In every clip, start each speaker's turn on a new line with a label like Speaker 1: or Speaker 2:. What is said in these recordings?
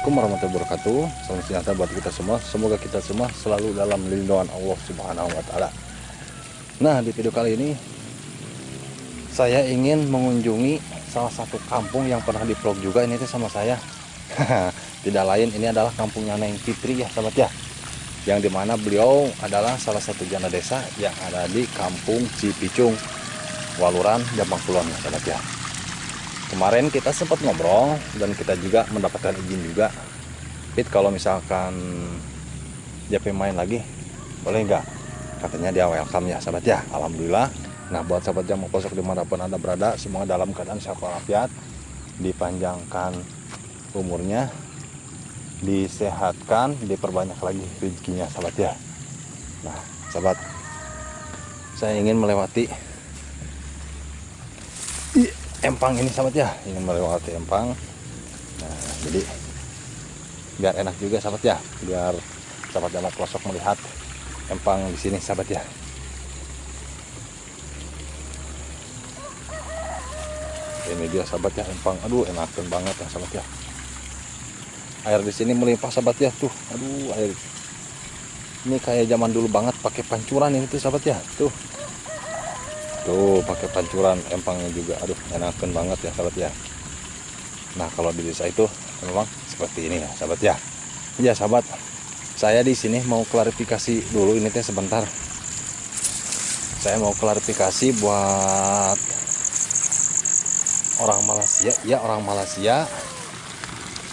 Speaker 1: Assalamualaikum warahmatullahi wabarakatuh. Salam sejahtera buat kita semua. Semoga kita semua selalu dalam lindungan Allah Subhanahu wa Ta'ala. Nah, di video kali ini saya ingin mengunjungi salah satu kampung yang pernah di vlog juga ini sama saya. Tidak lain, ini adalah kampungnya Neng Fitri ya sahabat ya, yang dimana beliau adalah salah satu janda desa yang ada di kampung Cipicung, Waluran, Jombang Kulon ya sahabat ya. Kemarin kita sempat ngobrol dan kita juga mendapatkan izin juga, Fit, kalau misalkan JP main lagi boleh nggak, katanya dia welcome ya sahabat ya. Alhamdulillah. Nah, buat sahabat yang mau kosok dimanapun Anda berada, semoga dalam keadaan sehat walafiat, dipanjangkan umurnya, disehatkan, diperbanyak lagi rezekinya sahabat ya. Nah sahabat, saya ingin melewati empang ini sahabat ya, ingin melewati empang. Nah, jadi biar enak juga sahabat ya, biar sahabat yang mau pelosok melihat empang di sini sahabat ya. Ini dia sahabat ya empang, aduh enakan banget ya sahabat ya. Air di sini melimpah sahabat ya, tuh aduh air ini kayak zaman dulu banget, pakai pancuran ini tuh sahabat ya, tuh pakai pancuran empangnya juga, aduh enakan banget ya sahabat ya. Nah, kalau di desa itu memang seperti ini ya sahabat ya. Ya sahabat, saya di sini mau klarifikasi dulu ini teh sebentar. Saya mau klarifikasi buat orang Malaysia ya, orang Malaysia.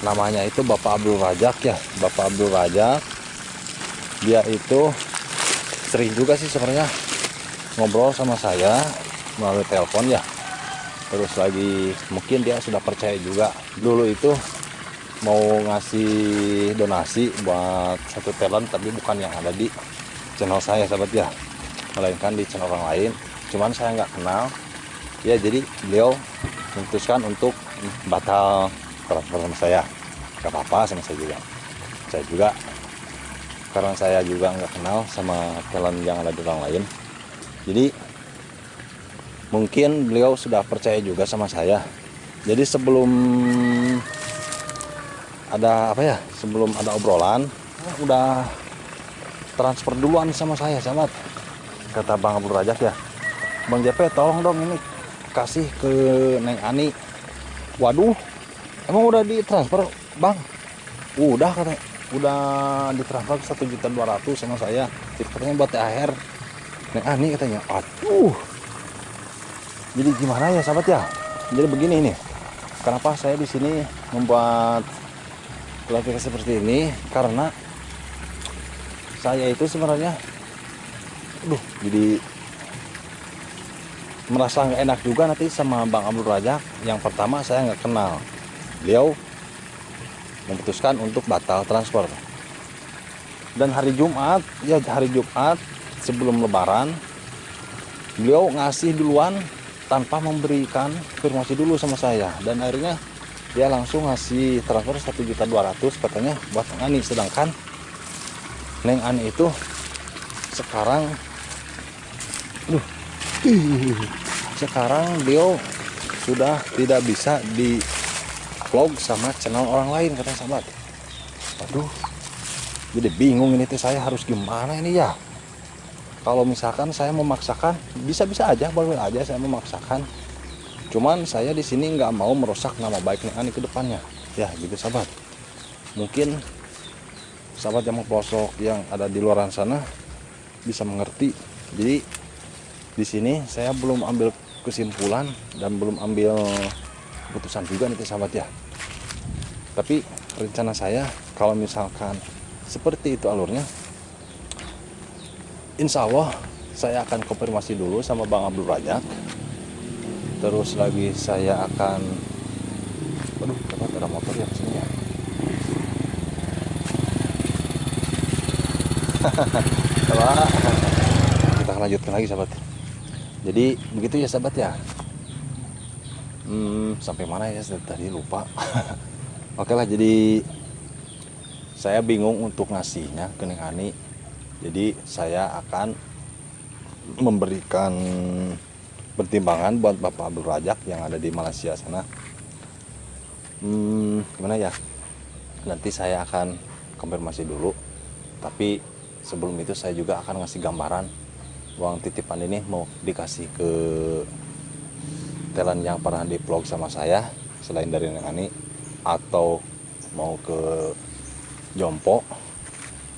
Speaker 1: Namanya itu Bapak Abdul Rajak ya, Bapak Abdul Rajak. Dia itu sering juga sih sebenarnya ngobrol sama saya melalui telepon ya. Terus lagi mungkin dia sudah percaya juga. Dulu itu mau ngasih donasi buat satu talent, tapi bukan yang ada di channel saya sahabat ya, melainkan di channel orang lain. Cuman saya nggak kenal ya, jadi beliau memutuskan untuk batal transfer sama saya. Gak apa-apa sama saya juga. Saya juga, karena saya juga nggak kenal sama talent yang ada di orang lain, jadi mungkin beliau sudah percaya juga sama saya. Jadi sebelum ada apa ya, sebelum ada obrolan, udah transfer duluan sama saya sahabat. Kata Bang Abdul Rajak ya, Bang JP tolong dong ini kasih ke Neng Ani. Waduh, emang udah ditransfer Bang? Udah katanya, udah ditransfer 1.200.000 sama saya. Jadi katanya buat THR Neng Ani katanya. Aduh, jadi gimana ya sahabat ya? Jadi begini nih, kenapa saya di sini membuat klarifikasi seperti ini, karena saya itu sebenarnya jadi merasa nggak enak juga nanti sama Bang Abdul Rajak. Yang pertama, saya nggak kenal beliau, memutuskan untuk batal transfer. Dan hari Jumat sebelum Lebaran, beliau ngasih duluan tanpa memberikan konfirmasi dulu sama saya. Dan akhirnya dia langsung ngasih transfer 1.200.000 katanya buat Neng Ani. Sedangkan Neng Ani itu sekarang beliau sudah tidak bisa di vlog sama channel orang lain katanya sahabat. Aduh, jadi bingung ini tuh, saya harus gimana ini ya. Kalau misalkan saya memaksakan, bisa-bisa aja, boleh aja saya memaksakan. Cuman saya di sini nggak mau merusak nama baik Neng Ani ke depannya. Ya gitu sahabat. Mungkin sahabat yang mau pelosok yang ada di luar sana bisa mengerti. Jadi di sini saya belum ambil kesimpulan dan belum ambil keputusan juga nih sahabat ya. Tapi rencana saya kalau misalkan seperti itu alurnya, insya Allah saya akan konfirmasi dulu sama Bang Abdul Rajak. Terus lagi saya akan, aduh dapat ada motor ya kesini ya. Kita akan lanjutkan lagi sahabat. Jadi begitu ya sahabat ya. Sampai mana ya tadi lupa. Oke lah, jadi saya bingung untuk ngasihnya ke Neng Ani. Jadi saya akan memberikan pertimbangan buat Bapak Abdul Rajak yang ada di Malaysia sana. Gimana ya? nanti saya akan konfirmasi dulu. Tapi sebelum itu saya juga akan ngasih gambaran uang titipan ini mau dikasih ke talent yang pernah di vlog sama saya selain dari Neng Ani, atau mau ke jompo,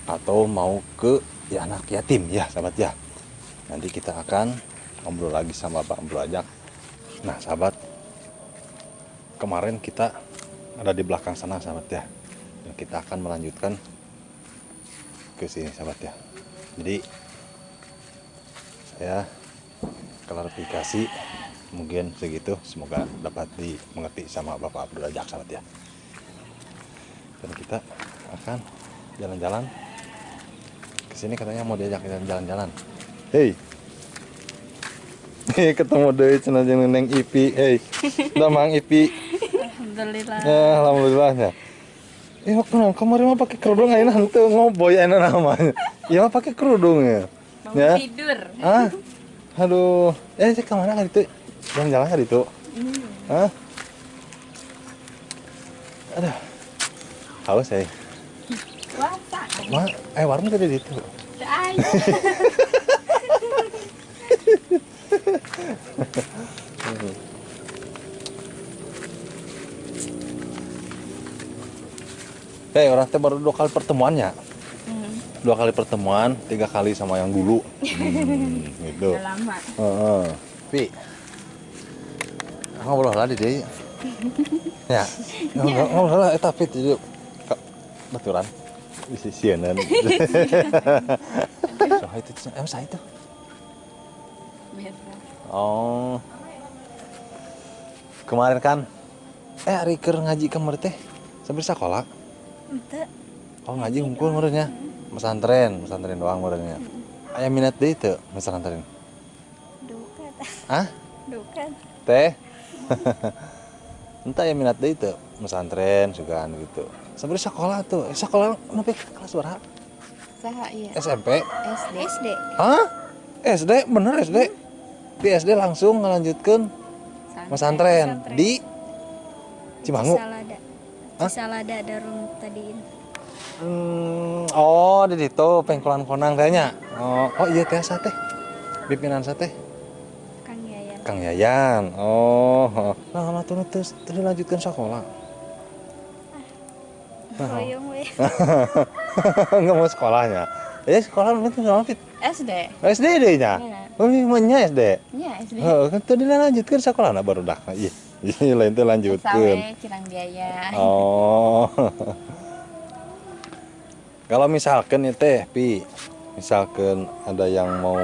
Speaker 1: atau mau ke ya anak yatim ya sahabat ya. Nanti kita akan ngobrol lagi sama Pak Bro Ajak. Nah sahabat, kemarin kita ada di belakang sana sahabat ya, dan kita akan melanjutkan ke sini sahabat ya. Jadi saya klarifikasi mungkin segitu, semoga dapat dimengerti sama Bapak Abdul Ajak sahabat ya. Dan kita akan jalan-jalan ke sini, katanya mau diajak jalan-jalan. Hei, ketemu deh cenah jeung Neng Ipi. Hei, udah Mang Ipi.
Speaker 2: Alhamdulillah.
Speaker 1: Ya, alhamdulillahnya. Kemarin mah pakai kerudung ayeuna henteu ngoboy ayeuna namanya. Iya mah pakai kerudung ya.
Speaker 2: Mau tidur.
Speaker 1: Ah. Aduh, cek ke mana kali itu? Jalan-jalan kali itu. Hah? Aduh. Haus saya.
Speaker 2: Puasa.
Speaker 1: Warung tadi di itu. Orang teh baru 2 kali pertemuannya. 2 kali pertemuan, 3 kali sama yang dulu. Gitu.
Speaker 2: Udah lama.
Speaker 1: Pi. Ngobrol lah di deui. Ya. Ngobrol lah eta Pit itu. Baturan. Bisi sieun. So itu saya itu.
Speaker 2: Biasa.
Speaker 1: Oh. Kemarin kan ari keur ngaji kemarin teh sambil sekolah.
Speaker 2: Ente.
Speaker 1: Oh ngaji ngumpul meureunnya. Pesantren doang meureunnya. Aya minat deui teu pesantren?
Speaker 2: Dukat.
Speaker 1: Hah?
Speaker 2: Dukat.
Speaker 1: Teh? Entah ya minat deui teu pesantren sugaan gitu. Sambil sekolah tuh. Sekolah nepi kelas berapa?
Speaker 2: Saha ieu?
Speaker 1: SMP?
Speaker 2: SD.
Speaker 1: Hah? SD? Bener SD? Di SD langsung ngelanjutkeun pesantren di Cimangu.
Speaker 2: Salada Darul Tadiin.
Speaker 1: Oh di situ pengkolan konang tehnya. Oh iya teh teh. Pimpinan teh. Kang Yayan. Oh. Nah, tuh terus dilanjutkan sekolah.
Speaker 2: Hoyong we.
Speaker 1: Enggak mau sekolahnya. Sekolah itu sama Fit.
Speaker 2: SD.
Speaker 1: SD deh-nya. Oh, nya SD.
Speaker 2: Iya, SD.
Speaker 1: Kan tadi dilanjutkan sekolahna baru dah. Iya. Lain teh lanjutkeun.
Speaker 2: Sampai Cirang Biaya.
Speaker 1: Oh. Kalau misalkan ya teh, Pi. Misalkan ada yang mau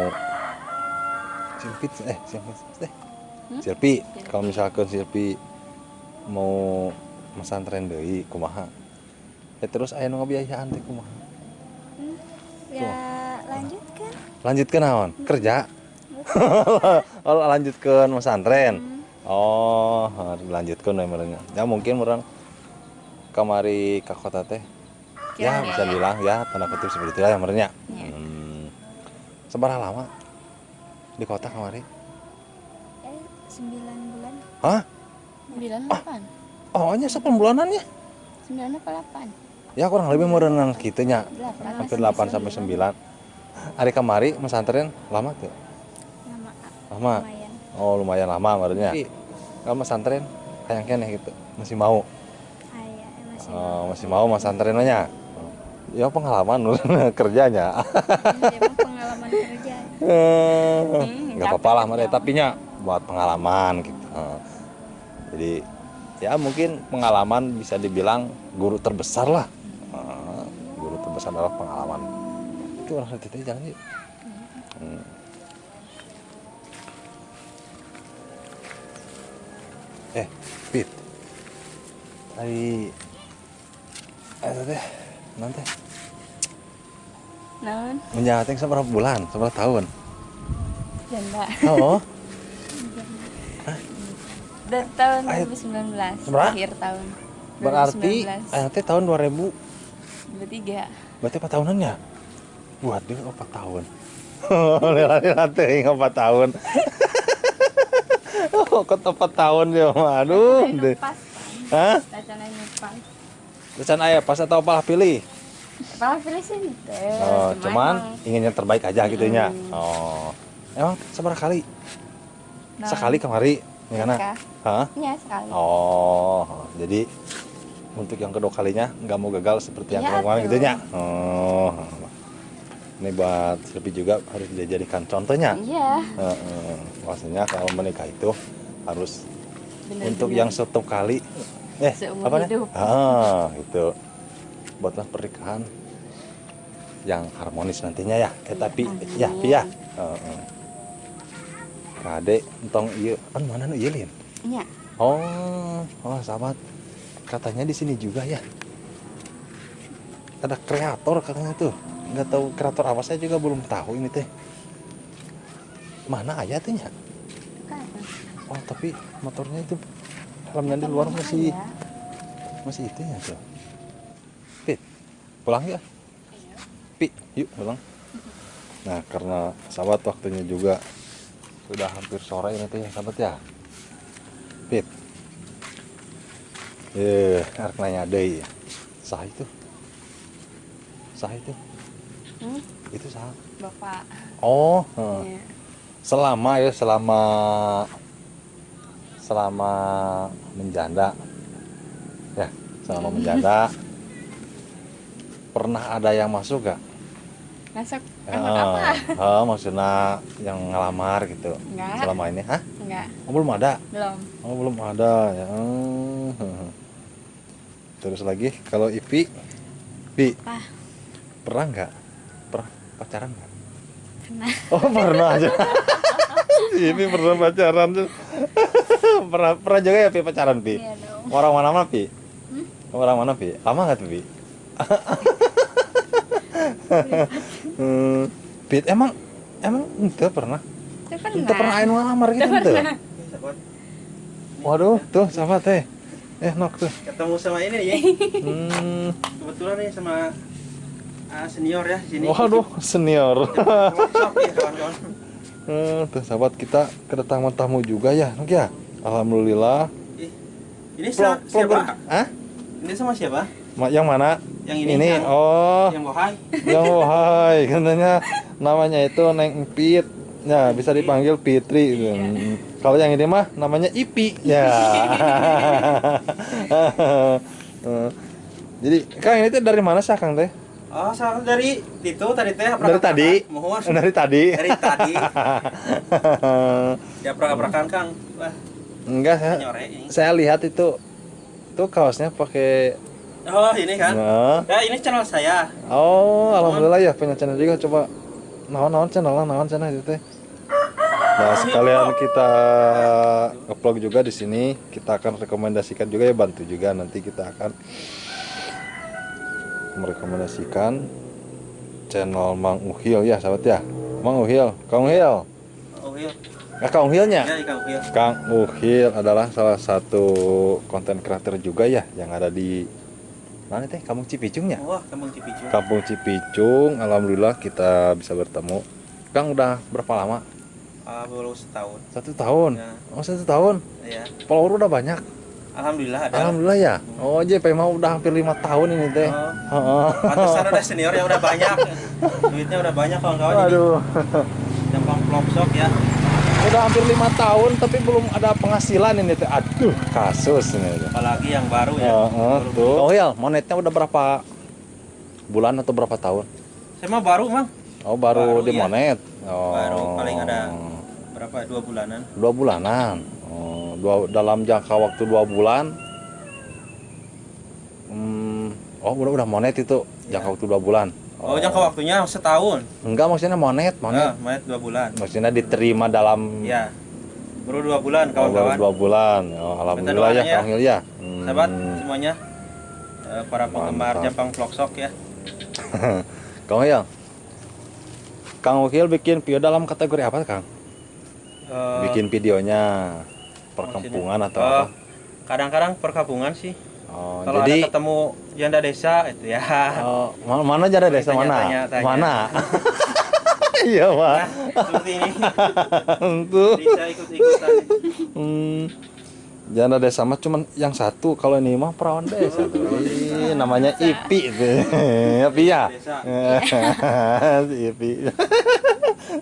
Speaker 1: Silpi, kalau misalkan Silpi mau pesantren deui kumaha? Terus aya nu ngabiayaan teh kumaha?
Speaker 2: Ya lanjutkan.
Speaker 1: Lanjutkeun naon? Kerja? Oh, lanjutkeun pesantren. Oh, lanjutkeun we meureunnya. Ya mungkin urang kamari ka kota teh. Ya bisa bilang ya tanda kutip seperti itu ya meureunnya. Sabaraha lama di kota kamari?
Speaker 2: 9 bulan.
Speaker 1: Hah?
Speaker 2: 9 8.
Speaker 1: Oh, nya 8 bulanan ya?
Speaker 2: 9 apa 8?
Speaker 1: Ya kurang lebih meureunnan kitu nya. Hampir 8 sampai 9. Ari kamari pesantren lama tuh? Lama.
Speaker 2: Lumayan.
Speaker 1: Oh, lumayan lama meureunnya. Kalau pesantren kayak keneh gitu. Masih mau?
Speaker 2: Iya, masih.
Speaker 1: Oh, masih mau pesantren nya. Ya pengalaman kerjanya.
Speaker 2: Emang pengalaman kerja.
Speaker 1: Enggak apa-apa lah mah tapi nya buat pengalaman gitu. Jadi ya mungkin pengalaman bisa dibilang guru terbesar lah. Guru terbesar adalah pengalaman. Itu orang hati jalan yuk. Pit. Tadi teh nanti.
Speaker 2: Naon?
Speaker 1: Menjahatnya seberapa bulan, seberapa tahun?
Speaker 2: Janda.
Speaker 1: Oh.
Speaker 2: Dari tahun 2019.
Speaker 1: Berapa?
Speaker 2: Akhir tahun.
Speaker 1: Berarti nanti tahun
Speaker 2: 23.
Speaker 1: Berarti 4 tahunannya? Buat dia 4 tahun. Lila teh 4 tahun. Oh, kok 4 tahun dia mah. Aduh.
Speaker 2: Pas.
Speaker 1: Hah?
Speaker 2: Acaranya pas.
Speaker 1: Can aya pas atau apalah pilih.
Speaker 2: Malah pilih sih itu.
Speaker 1: Oh, cuman ingin yang terbaik aja gitu nya. Oh. Emang seberapa kali? Sekali kemari, ya kan? Hah?
Speaker 2: Iya, sekali.
Speaker 1: Oh, jadi untuk yang kedua kalinya nggak mau gagal seperti yang
Speaker 2: Iya,
Speaker 1: kemarin
Speaker 2: tuh.
Speaker 1: gitu nya. Oh. Ini buat Silvi juga harus dijadikan contohnya.
Speaker 2: Iya.
Speaker 1: Maksudnya kalau menikah itu harus
Speaker 2: Bener-bener.
Speaker 1: untuk yang satu kali
Speaker 2: Seumur
Speaker 1: apa
Speaker 2: hidup.
Speaker 1: gitu. Buatlah pernikahan yang harmonis nantinya ya. Tapi ya Pi ya. Kade entong ieu kan mana nu ieu Lin?
Speaker 2: Iya.
Speaker 1: Oh, sahabat. Katanya di sini juga ya. Ada kreator katanya tuh. Nggak tahu kreator apa, saya juga belum tahu ini teh. Mana aja tuh ya? Oh, tapi motornya itu helmnya di luar masih itu ya tuh. Pit, pulang ya? Pi, yuk pulang. Nah, karena sahabat waktunya juga sudah hampir sore ini tuh ya sahabat ya. Pit. Arek nanya deui. Saha itu? Saha itu? Itu saha?
Speaker 2: Bapak.
Speaker 1: Oh,
Speaker 2: Iya.
Speaker 1: selama menjanda. Ya, selama menjanda. Pernah ada yang masuk gak?
Speaker 2: Masuk apa?
Speaker 1: Maksudnya yang ngelamar gitu.
Speaker 2: Enggak.
Speaker 1: Selama ini, hah?
Speaker 2: Enggak.
Speaker 1: Oh, belum ada.
Speaker 2: Belum.
Speaker 1: Oh, belum ada ya. Terus lagi kalau Ipi, pernah nggak? Pernah pacaran nggak?
Speaker 2: Pernah.
Speaker 1: Oh, pernah aja. Ipi pernah pacaran tuh. pernah juga ya Pi pacaran Pi?
Speaker 2: Iya dong.
Speaker 1: Orang mana Pi? Orang mana Pi? Lama nggak tuh Pi? Pi emang ente pernah? Ente pernah anu ngelamar gitu ente? Waduh, tuh sahabat teh. Nok tuh.
Speaker 3: Ketemu sama ini ya. Kebetulan nih sama senior ya di sini.
Speaker 1: Waduh, senior.
Speaker 3: Workshop ya kawan-kawan.
Speaker 1: Tuh sahabat kita kedatangan tamu juga ya, Nok ya. Alhamdulillah.
Speaker 3: Ini siapa?
Speaker 1: Hah?
Speaker 3: Ini sama siapa?
Speaker 1: Yang mana?
Speaker 3: Yang ini. Yang bohai.
Speaker 1: Yang bohai. Katanya namanya itu Neng Pit. Ya, bisa dipanggil Fitri gitu. Kalau yang ini mah namanya Ipi. Ya. Jadi, Kang ini teh dari mana sih Kang teh?
Speaker 3: Oh, salah dari itu tadi teh.
Speaker 1: Dari tadi. Dari tadi.
Speaker 3: Dari tadi. Ya prak-prakan Kang. Wah.
Speaker 1: Enggak, saya lihat itu tuh kaosnya pakai.
Speaker 3: Oh, ini kan.
Speaker 1: Nah.
Speaker 3: Ya, ini channel saya.
Speaker 1: Oh, alhamdulillah ya punya channel juga. Coba naon channel itu teh. Nah, sekalian kita upload juga di sini. Kita akan rekomendasikan juga ya, bantu juga nanti kita akan merekomendasikan channel Mang Uhil ya, sahabat ya. Mang Uhil, Kang Uhil.
Speaker 3: Uhil.
Speaker 1: Kang Uhilnya?
Speaker 3: Ya, Kang Uhil.
Speaker 1: Kang Uhil adalah salah satu konten creator juga ya yang ada di mana teh? Kampung Cipicungnya.
Speaker 3: Wah, Kampung Cipicung.
Speaker 1: Kampung Cipicung, alhamdulillah kita bisa bertemu. Kang udah berapa lama?
Speaker 3: Baru setahun.
Speaker 1: 1 tahun.
Speaker 3: Ya.
Speaker 1: Oh, 1 tahun.
Speaker 3: Iya.
Speaker 1: Follower udah banyak.
Speaker 3: Alhamdulillah ada.
Speaker 1: Alhamdulillah ya. Oh, JP mah udah hampir 5 tahun ini teh.
Speaker 3: Oh. Pantesan udah senior ya, udah banyak. Duitnya udah banyak kawan-kawan.
Speaker 1: Aduh.
Speaker 3: Gampang vlog ya.
Speaker 1: Udah hampir 5 tahun tapi belum ada penghasilan ini teh. Aduh, kasus ini.
Speaker 3: Apalagi yang baru ya.
Speaker 1: Tuh. Oh ya, monetnya udah berapa bulan atau berapa tahun?
Speaker 3: Saya mah baru, Mang.
Speaker 1: Oh, baru di
Speaker 3: ya.
Speaker 1: monet.
Speaker 3: Oh. Baru paling ada berapa? 2 bulanan.
Speaker 1: 2 bulanan. Dalam jangka waktu 2 bulan. Udah monet itu jangka waktu 2 bulan.
Speaker 3: Oh, jangka waktunya setahun.
Speaker 1: Enggak, maksudnya monet.
Speaker 3: Monet 2 bulan.
Speaker 1: Maksudnya diterima dalam.
Speaker 3: Ya. Baru 2 bulan kawan-kawan.
Speaker 1: Baru 2 bulan. Alhamdulillah ya, Kang Hil ya.
Speaker 3: Sahabat semuanya, para penggemar Jampang Vlogshop ya.
Speaker 1: Kang Hil. Kang Uhil bikin video dalam kategori apa, Kang? Bikin videonya perkampungan atau apa?
Speaker 3: Kadang-kadang perkampungan sih. Kalau
Speaker 1: jadi
Speaker 3: ada ketemu janda desa itu ya.
Speaker 1: Mana janda desa mana?
Speaker 3: Tanya.
Speaker 1: Mana? Iya, Pak.
Speaker 3: Seperti ini.
Speaker 1: Tuh.
Speaker 3: Bisa ikut-ikutan.
Speaker 1: Janda desa mah cuman yang satu, kalau ini mah perawan desa tuh. Namanya Ipi tuh. Ipi ya.
Speaker 3: Desa.
Speaker 1: Si Ipi.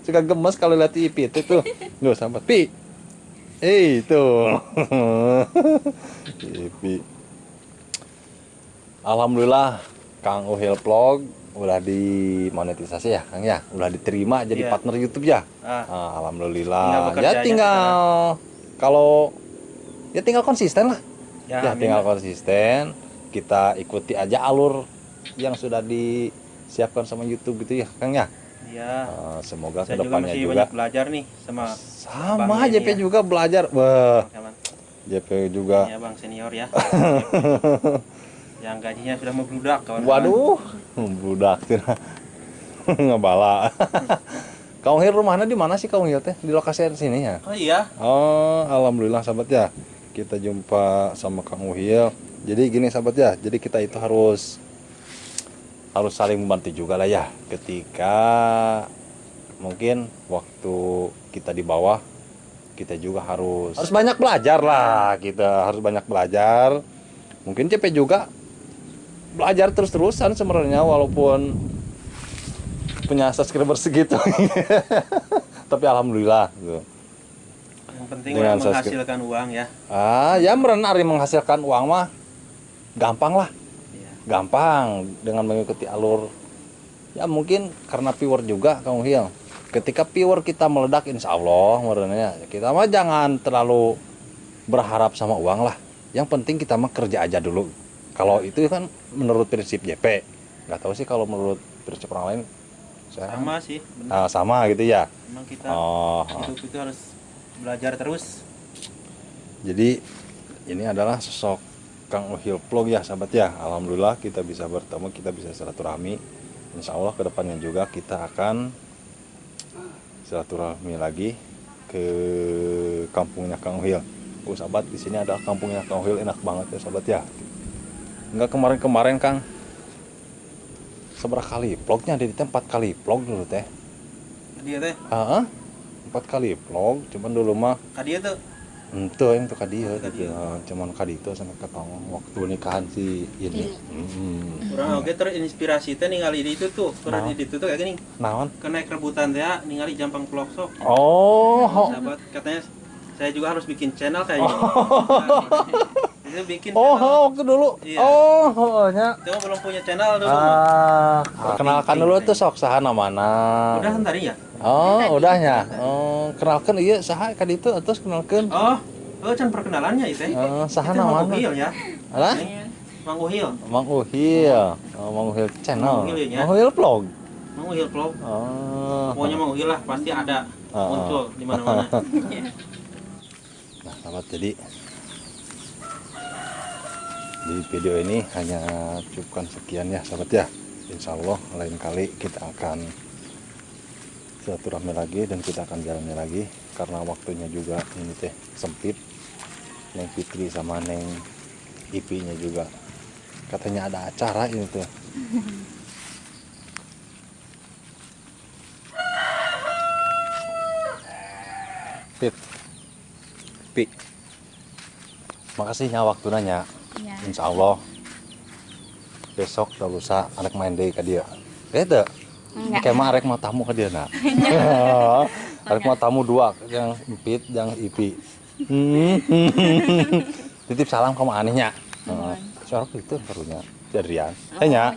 Speaker 1: Suka gemes kalau lihat Ipi itu tuh. Nggak sambat Pi. Itu. Ipi. Alhamdulillah Kang Uhil Vlog udah dimonetisasi ya Kang ya, udah diterima jadi
Speaker 3: Iya.
Speaker 1: partner YouTube ya.
Speaker 3: Ah,
Speaker 1: Alhamdulillah.
Speaker 3: Tinggal
Speaker 1: Ya
Speaker 3: bekerjanya
Speaker 1: tinggal kalau ya tinggal konsisten lah.
Speaker 3: ya,
Speaker 1: Ya tinggal konsisten, kita ikuti aja alur yang sudah disiapkan sama YouTube gitu ya Kang ya.
Speaker 3: Iya.
Speaker 1: Semoga
Speaker 3: Saya juga
Speaker 1: kedepannya
Speaker 3: masih
Speaker 1: juga
Speaker 3: banyak belajar nih sama
Speaker 1: sama
Speaker 3: abangnya
Speaker 1: JP
Speaker 3: ini ya.
Speaker 1: juga belajar. Wah,
Speaker 3: Kawan.
Speaker 1: JP juga.
Speaker 3: Ini abang senior ya. Yang gajinya sudah membludak kawan.
Speaker 1: Waduh, budak tuh. Ngebala. Kang Uhil rumahnya di mana sih Kang Uhil teh? Di lokasi sini ya?
Speaker 3: Oh iya.
Speaker 1: Oh, alhamdulillah sahabat ya. Kita jumpa sama Kang Uhil. Jadi gini sahabat ya. Jadi kita itu harus saling membantu juga lah ya. Ketika mungkin waktu kita di bawah, kita juga harus banyak belajar lah. Kita harus banyak belajar. Mungkin CP juga belajar terus-terusan sebenarnya walaupun punya subscriber segitu. Tapi alhamdulillah gitu.
Speaker 3: Yang penting
Speaker 1: Dengan
Speaker 3: orang menghasilkan uang ya.
Speaker 1: Ya merenari menghasilkan uang mah gampang lah.
Speaker 3: Iya.
Speaker 1: Gampang dengan mengikuti alur. Ya mungkin karena viewer juga Kang Uhil. Ketika viewer kita meledak insya Allah merenanya kita mah jangan terlalu berharap sama uang lah. Yang penting kita mah kerja aja dulu. Kalau itu kan menurut prinsip JP. Nggak tahu sih kalau menurut prinsip orang lain. Saya
Speaker 3: Sama sih. Benar.
Speaker 1: sama gitu ya.
Speaker 3: Memang kita
Speaker 1: Oh.
Speaker 3: hidup itu harus belajar terus.
Speaker 1: Jadi ini adalah sosok Kang Uhil Vlog ya sahabat ya. Alhamdulillah kita bisa bertemu, kita bisa silaturahmi. Insya Allah kedepannya juga kita akan silaturahmi lagi ke kampungnya Kang Uhil. Sahabat di sini ada kampungnya Kang Uhil, enak banget ya sahabat ya. Enggak kemarin-kemarin Kang. Seberapa kali vlognya di tempat 4 kali vlog dulu teh.
Speaker 3: Dia teh.
Speaker 1: 4 kali vlog, cuman dulu mah
Speaker 3: Kadia tuh.
Speaker 1: ente yang tuh kadieu gitu. Cuman kadieu sampai ketemu waktu nikahan si ini.
Speaker 3: Urang oge terinspirasi teh ningali di itu tuh. Kurang di itu tuh kayak gini.
Speaker 1: Naon?
Speaker 3: Kena rebutan teh ningali Jampang Vlog sok.
Speaker 1: Oh,
Speaker 3: Sahabat katanya saya juga harus bikin channel kayak gini. Itu bikin
Speaker 1: oh,
Speaker 3: channel.
Speaker 1: waktu dulu.
Speaker 3: Iya.
Speaker 1: Oh, nya.
Speaker 3: Itu mah belum punya channel dulu.
Speaker 1: Kenalkan dulu tuh sok saha namana.
Speaker 3: Udah tadi ya?
Speaker 1: Oh, udahnya. Oh, kenalkan ieu saha ka ditu atus kenalkeun.
Speaker 3: Oh can perkenalannya itu.
Speaker 1: Saha
Speaker 3: Itu Mang
Speaker 1: namana?
Speaker 3: Uhil ya.
Speaker 1: Hah?
Speaker 3: Mang Uhil.
Speaker 1: Mang Uhil. Oh, Mang Uhil channel.
Speaker 3: Mang Uhil ya.
Speaker 1: Mang Uhil vlog.
Speaker 3: Mang Uhil Vlog.
Speaker 1: Oh.
Speaker 3: Pokoknya Mang Uhil lah pasti ada muncul di mana-mana.
Speaker 1: Nah, sahabat, jadi di video ini hanya cukupkan sekian ya sahabat ya. Insya Allah lain kali kita akan silaturahmi lagi dan kita akan jalannya lagi karena waktunya juga ini teh sempit. Neng Fitri sama Neng Ipi-nya juga katanya ada acara ini tuh. Fit, Pi, makasihnya waktu nanya.
Speaker 2: Iya.
Speaker 1: Insya Allah besok tak lusa arek main deh ke dia. Itu
Speaker 2: Enggak.
Speaker 1: kayak mah arek mau tamu ke dia nak. Arek mau tamu 2 yang Empit yang Ipi. Titip salam kamu anehnya. Suara itu barunya Adrian. Tanya.